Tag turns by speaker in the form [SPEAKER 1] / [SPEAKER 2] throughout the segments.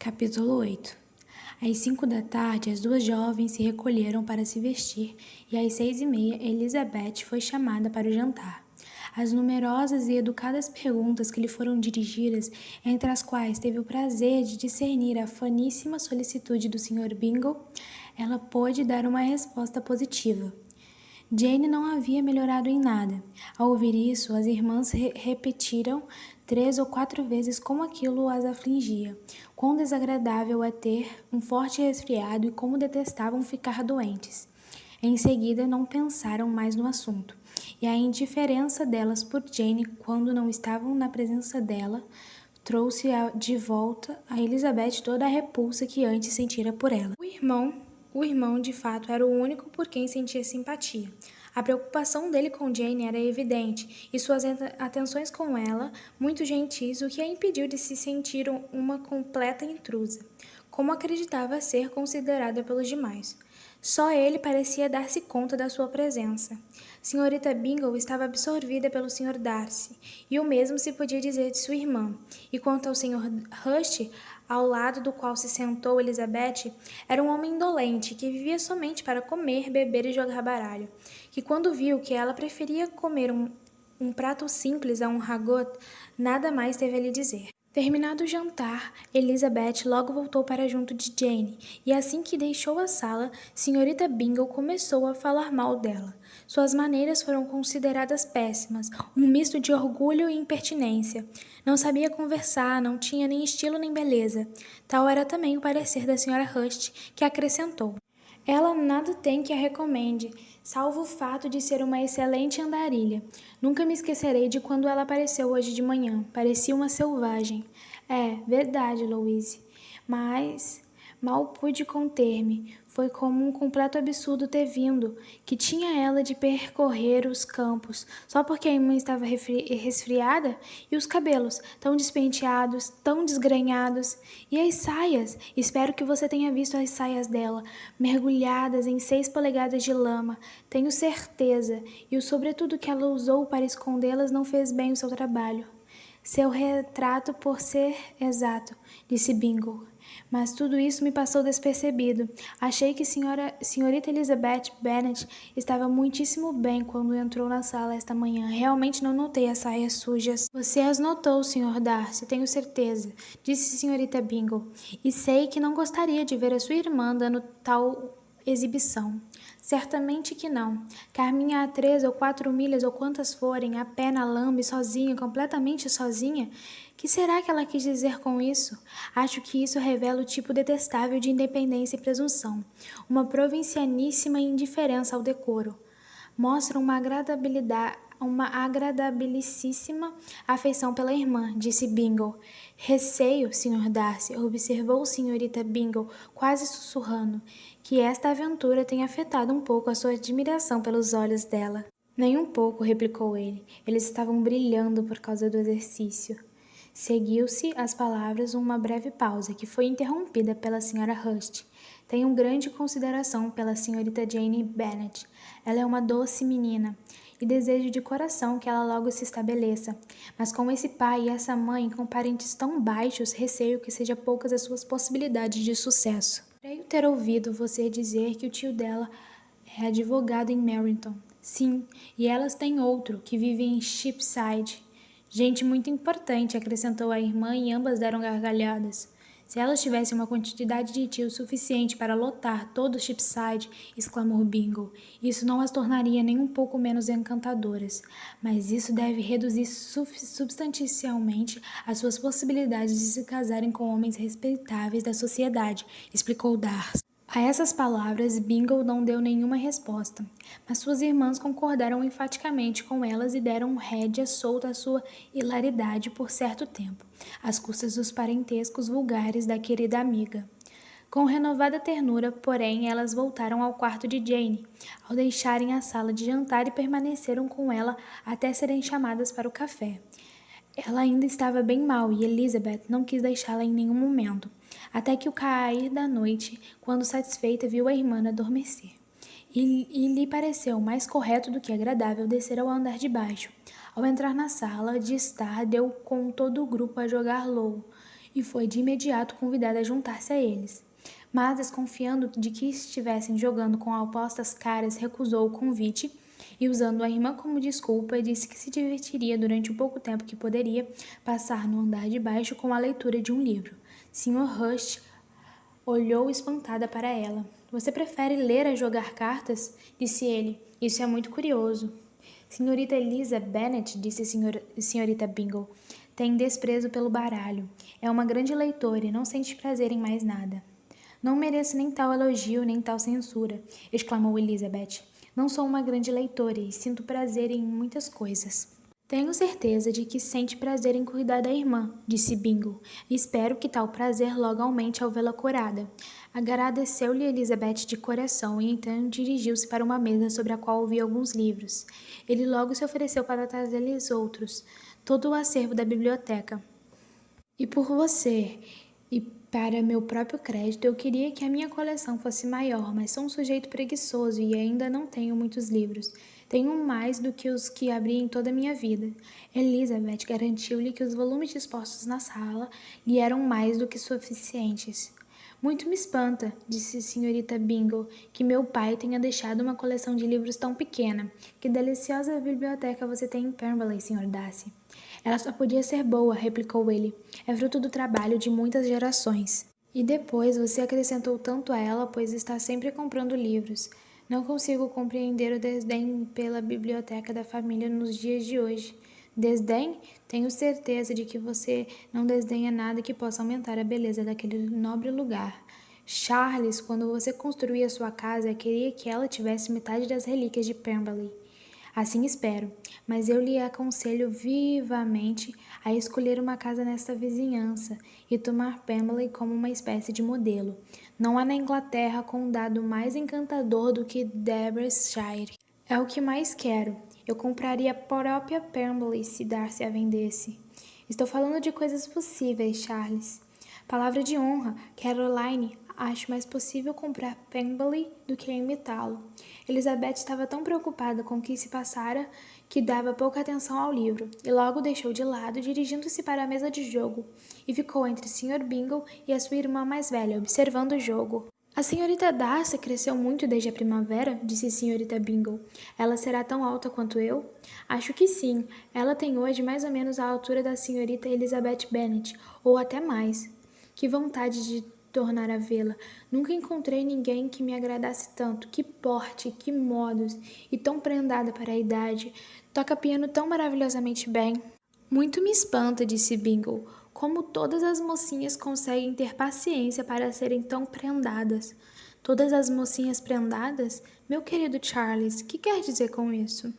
[SPEAKER 1] Capítulo 8. Às 5 da tarde, as duas jovens se recolheram para se vestir e às 6h30, Elizabeth foi chamada para o jantar. As numerosas e educadas perguntas que lhe foram dirigidas, entre as quais teve o prazer de discernir a faníssima solicitude do Sr. Bingle, ela pôde dar uma resposta positiva. Jane não havia melhorado em nada. Ao ouvir isso, as irmãs repetiram 3 ou 4 vezes como aquilo as afligia, quão desagradável é ter um forte resfriado e como detestavam ficar doentes. Em seguida, não pensaram mais no assunto, e a indiferença delas por Jane quando não estavam na presença dela trouxe de volta a Elizabeth toda a repulsa que antes sentira por ela. O irmão, de fato, era o único por quem sentia simpatia. A preocupação dele com Jane era evidente, e suas atenções com ela, muito gentis, o que a impediu de se sentir uma completa intrusa, como acreditava ser considerada pelos demais. Só ele parecia dar-se conta da sua presença. Senhorita Bingle estava absorvida pelo Sr. Darcy, e o mesmo se podia dizer de sua irmã. E quanto ao Sr. Hurst, ao lado do qual se sentou Elizabeth, era um homem indolente, que vivia somente para comer, beber e jogar baralho, que quando viu que ela preferia comer um prato simples a um ragout, nada mais teve a lhe dizer. Terminado o jantar, Elizabeth logo voltou para junto de Jane, e assim que deixou a sala, Senhorita Bingle começou a falar mal dela. Suas maneiras foram consideradas péssimas, um misto de orgulho e impertinência. Não sabia conversar, não tinha nem estilo nem beleza. Tal era também o parecer da Sra. Hurst, que acrescentou: ela nada tem que a recomende, salvo o fato de ser uma excelente andarilha. Nunca me esquecerei de quando ela apareceu hoje de manhã. Parecia uma selvagem. É, verdade, Louise. Mas mal pude conter-me. Foi como um completo absurdo ter vindo. Que tinha ela de percorrer os campos, só porque a irmã estava resfriada? E os cabelos, tão despenteados, tão desgrenhados? E as saias? Espero que você tenha visto as saias dela, mergulhadas em 6 polegadas de lama. Tenho certeza. E o sobretudo que ela usou para escondê-las não fez bem o seu trabalho. Seu retrato, por ser exato, disse Bingle. Mas tudo isso me passou despercebido. Achei que senhorita Elizabeth Bennet estava muitíssimo bem quando entrou na sala esta manhã. Realmente não notei as saias sujas. Você as notou, Sr. Darcy, tenho certeza, disse senhorita Bingle. E sei que não gostaria de ver a sua irmã dando tal exibição. Certamente que não. Caminha a 3 ou 4 milhas ou quantas forem, a pé na lama e sozinha, completamente sozinha? Que será que ela quis dizer com isso? Acho que isso revela o tipo detestável de independência e presunção, uma provincianíssima indiferença ao decoro. Mostra uma agradabilíssima afeição pela irmã, disse Bingle. Receio, Sr. Darcy, observou senhorita Bingle, quase sussurrando, que esta aventura tenha afetado um pouco a sua admiração pelos olhos dela. Nem um pouco, replicou ele. Eles estavam brilhando por causa do exercício. Seguiu-se às palavras uma breve pausa, que foi interrompida pela Sra. Hurst. Tenho grande consideração pela senhorita Jane Bennet. Ela é uma doce menina, e desejo de coração que ela logo se estabeleça. Mas com esse pai e essa mãe, com parentes tão baixos, receio que seja poucas as suas possibilidades de sucesso. Creio ter ouvido você dizer que o tio dela é advogado em Meryton. Sim, e elas têm outro, que vive em Cheapside. Gente muito importante, acrescentou a irmã, e ambas deram gargalhadas. Se elas tivessem uma quantidade de tios suficiente para lotar todo o Cheapside, exclamou Bingle, isso não as tornaria nem um pouco menos encantadoras. Mas isso deve reduzir substancialmente as suas possibilidades de se casarem com homens respeitáveis da sociedade, explicou Darcy. A essas palavras, Bingle não deu nenhuma resposta, mas suas irmãs concordaram enfaticamente com elas e deram rédea solta à sua hilaridade por certo tempo, às custas dos parentescos vulgares da querida amiga. Com renovada ternura, porém, elas voltaram ao quarto de Jane, ao deixarem a sala de jantar e permaneceram com ela até serem chamadas para o café. Ela ainda estava bem mal e Elizabeth não quis deixá-la em nenhum momento, até que o cair da noite, quando satisfeita viu a irmã adormecer. E lhe pareceu mais correto do que agradável descer ao andar de baixo. Ao entrar na sala de estar, deu com todo o grupo a jogar lou, e foi de imediato convidada a juntar-se a eles. Mas, desconfiando de que estivessem jogando com apostas caras, recusou o convite e, usando a irmã como desculpa, disse que se divertiria durante o pouco tempo que poderia passar no andar de baixo com a leitura de um livro. Sr. Rush olhou espantada para ela. Você prefere ler a jogar cartas? Disse ele. Isso é muito curioso. Senhorita Eliza Bennet, disse senhorita Bingle, tem desprezo pelo baralho. É uma grande leitora e não sente prazer em mais nada. Não mereço nem tal elogio, nem tal censura, exclamou Elizabeth. Não sou uma grande leitora e sinto prazer em muitas coisas. Tenho certeza de que sente prazer em cuidar da irmã, disse Bingle. Espero que tal prazer logo aumente ao vê-la curada. Agradeceu-lhe Elizabeth de coração e então dirigiu-se para uma mesa sobre a qual havia alguns livros. Ele logo se ofereceu para trazer-lhes outros, todo o acervo da biblioteca. E por você, e para meu próprio crédito, eu queria que a minha coleção fosse maior, mas sou um sujeito preguiçoso e ainda não tenho muitos livros. Tenho mais do que os que abri em toda a minha vida. Elizabeth garantiu-lhe que os volumes dispostos na sala lhe eram mais do que suficientes. Muito me espanta, disse a senhorita Bingle, que meu pai tenha deixado uma coleção de livros tão pequena. Que deliciosa biblioteca você tem em Pemberley, Sr. Darcy. Ela só podia ser boa, replicou ele. É fruto do trabalho de muitas gerações. E depois você acrescentou tanto a ela, pois está sempre comprando livros. Não consigo compreender o desdém pela biblioteca da família nos dias de hoje. Desdém? Tenho certeza de que você não desdenha nada que possa aumentar a beleza daquele nobre lugar. Charles, quando você construía sua casa, queria que ela tivesse metade das relíquias de Pemberley. Assim espero, mas eu lhe aconselho vivamente a escolher uma casa nesta vizinhança e tomar Pemberley como uma espécie de modelo. Não há na Inglaterra condado mais encantador do que Derbyshire. É o que mais quero. Eu compraria a própria Pemberley se Darcy a vendesse. Estou falando de coisas possíveis, Charles. Palavra de honra, Caroline, acho mais possível comprar Pemberley do que imitá-lo. Elizabeth estava tão preocupada com o que se passara que dava pouca atenção ao livro, e logo deixou de lado, dirigindo-se para a mesa de jogo, e ficou entre o Sr. Bingle e a sua irmã mais velha, observando o jogo. A senhorita Darcy cresceu muito desde a primavera, disse a senhorita Bingle. Ela será tão alta quanto eu? Acho que sim. Ela tem hoje mais ou menos a altura da senhorita Elizabeth Bennet, ou até mais. Que vontade de tornar a vê-la. Nunca encontrei ninguém que me agradasse tanto. Que porte, que modos, e tão prendada para a idade. Toca piano tão maravilhosamente bem. Muito me espanta, disse Bingle, como todas as mocinhas conseguem ter paciência para serem tão prendadas. Todas as mocinhas prendadas? Meu querido Charles, que quer dizer com isso?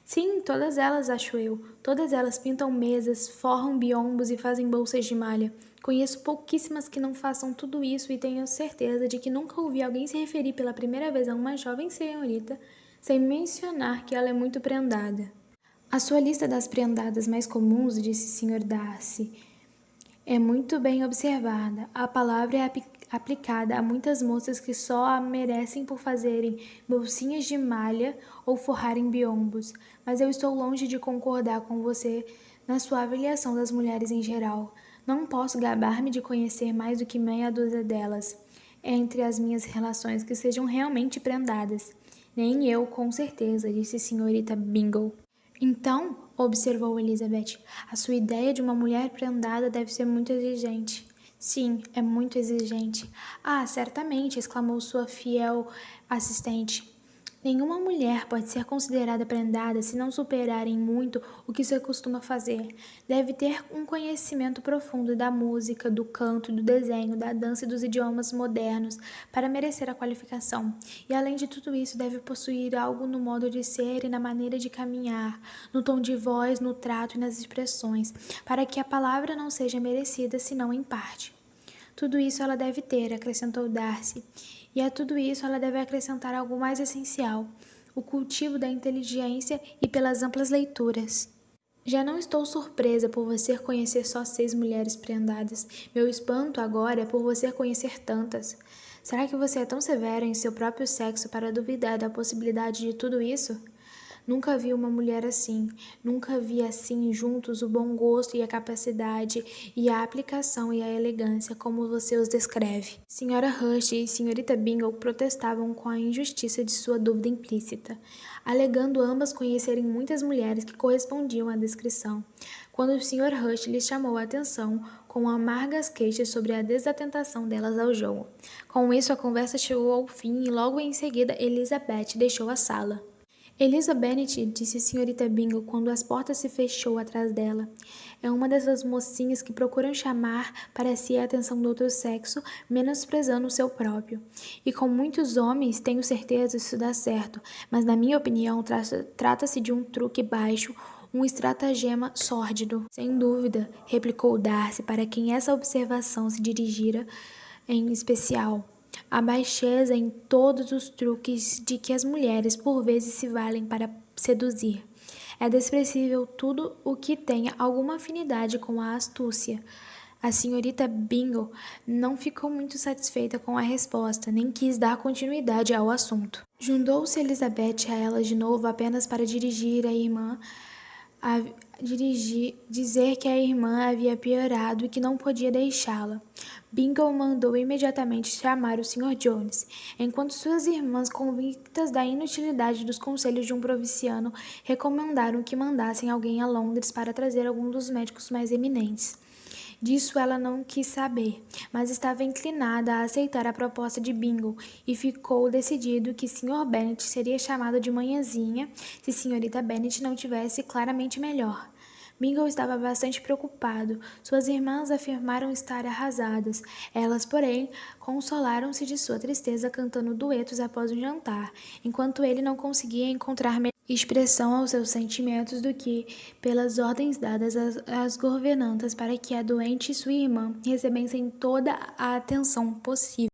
[SPEAKER 1] Sim, todas elas, acho eu. Todas elas pintam mesas, forram biombos e fazem bolsas de malha. Conheço pouquíssimas que não façam tudo isso e tenho certeza de que nunca ouvi alguém se referir pela primeira vez a uma jovem senhorita sem mencionar que ela é muito prendada. A sua lista das prendadas mais comuns, disse Sr. Darcy, é muito bem observada. A palavra é aplicada a muitas moças que só a merecem por fazerem bolsinhas de malha ou forrarem biombos, mas eu estou longe de concordar com você na sua avaliação das mulheres em geral. Não posso gabar-me de conhecer mais do que meia dúzia delas entre as minhas relações que sejam realmente prendadas. Nem eu, com certeza, disse a senhorita Bingle. Então, observou Elizabeth, a sua ideia de uma mulher prendada deve ser muito exigente. Sim, é muito exigente. Ah, certamente, exclamou sua fiel assistente. Nenhuma mulher pode ser considerada prendada se não superar em muito o que se costuma fazer. Deve ter um conhecimento profundo da música, do canto, do desenho, da dança e dos idiomas modernos para merecer a qualificação. E além de tudo isso, deve possuir algo no modo de ser e na maneira de caminhar, no tom de voz, no trato e nas expressões, para que a palavra não seja merecida senão em parte. Tudo isso ela deve ter, acrescentou Darcy, e a tudo isso ela deve acrescentar algo mais essencial, o cultivo da inteligência e pelas amplas leituras. Já não estou surpresa por você conhecer só 6 mulheres prendadas. Meu espanto agora é por você conhecer tantas. Será que você é tão severo em seu próprio sexo para duvidar da possibilidade de tudo isso? Nunca vi uma mulher assim. Nunca vi assim juntos o bom gosto e a capacidade e a aplicação e a elegância como você os descreve. Senhora Rush e senhorita Bingle protestavam com a injustiça de sua dúvida implícita, alegando ambas conhecerem muitas mulheres que correspondiam à descrição. Quando o Sr. Rush lhes chamou a atenção com amargas queixas sobre a desatentação delas ao jogo. Com isso, a conversa chegou ao fim e logo em seguida Elizabeth deixou a sala. Elizabeth, disse a senhorita Bingle quando as portas se fechou atrás dela. É uma dessas mocinhas que procuram chamar para si a atenção do outro sexo, menosprezando o seu próprio. E com muitos homens, tenho certeza isso dá certo, mas na minha opinião trata-se de um truque baixo, um estratagema sórdido. Sem dúvida, replicou Darcy, para quem essa observação se dirigira em especial. A baixeza em todos os truques de que as mulheres por vezes se valem para seduzir. É desprezível tudo o que tenha alguma afinidade com a astúcia. A senhorita Bingle não ficou muito satisfeita com a resposta, nem quis dar continuidade ao assunto. Juntou-se Elizabeth a ela de novo apenas para dizer que a irmã havia piorado e que não podia deixá-la. Bingle mandou imediatamente chamar o Sr. Jones, enquanto suas irmãs, convictas da inutilidade dos conselhos de um provinciano, recomendaram que mandassem alguém a Londres para trazer algum dos médicos mais eminentes. Disso ela não quis saber, mas estava inclinada a aceitar a proposta de Bingle e ficou decidido que Sr. Bennet seria chamado de manhãzinha se Srta. Bennet não tivesse claramente melhor. Bingle estava bastante preocupado. Suas irmãs afirmaram estar arrasadas. Elas, porém, consolaram-se de sua tristeza cantando duetos após o jantar, enquanto ele não conseguia encontrar expressão aos seus sentimentos do que pelas ordens dadas às governantas para que a doente e sua irmã recebessem toda a atenção possível.